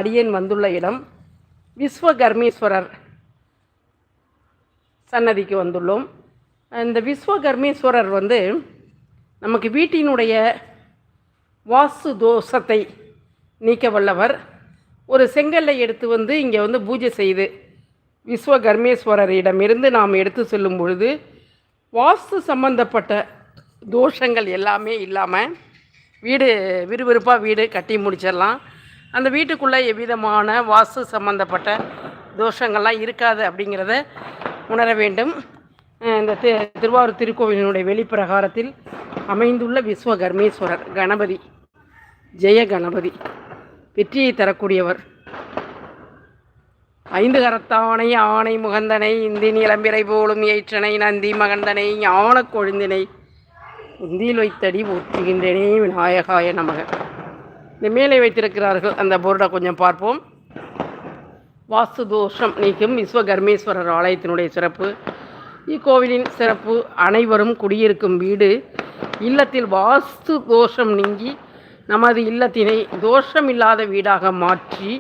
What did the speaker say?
அடியேன் வந்துள்ள இடம் விஸ்வகர்மேஸ்வரர் சன்னதிக்கு வந்துள்ளோம். இந்த விஸ்வகர்மேஸ்வரர் நமக்கு வீட்டினுடைய வாஸ்து தோஷத்தை நீக்க வல்லவர். ஒரு செங்கல்லை எடுத்து இங்கே பூஜை செய்து விஸ்வகர்மேஸ்வரரிடமிருந்து நாம் எடுத்து செல்லும் பொழுது வாஸ்து சம்பந்தப்பட்ட தோஷங்கள் எல்லாமே இல்லாமல் விறுவிறுப்பாக வீடு கட்டி முடிச்சிடலாம். அந்த வீட்டுக்குள்ளே எவ்விதமான வாஸ்து சம்பந்தப்பட்ட தோஷங்கள்லாம் இருக்காது அப்படிங்கிறத உணர வேண்டும். இந்த திருவாரூர் திருக்கோவிலினுடைய வெளிப்பிரகாரத்தில் அமைந்துள்ள விஸ்வகர்மேஸ்வரர் கணபதி ஜெய கணபதி வெற்றியை தரக்கூடியவர். 5 கரத்தானை ஆணை முகந்தனை இந்தி நிலம்பிரை போலும் ஏற்றனை நந்தி மகந்தனை ஞான கொழுந்தினை உந்தியில் வைத்தடி ஊற்றுகின்றனே விநாயகாய நமக. இந்த மேலே வைத்திருக்கிறார்கள் அந்த போர்டை கொஞ்சம் பார்ப்போம். வாஸ்து தோஷம் நீக்கும் விஸ்வகர்மேஸ்வரர் ஆலயத்தினுடைய சிறப்பு. இக்கோவிலின் சிறப்பு, அனைவரும் குடியிருக்கும் வீடு. இல்லத்தில் வாஸ்து தோஷம் நீங்கி நமது இல்லத்தினை தோஷமில்லாத வீடாக மாற்றி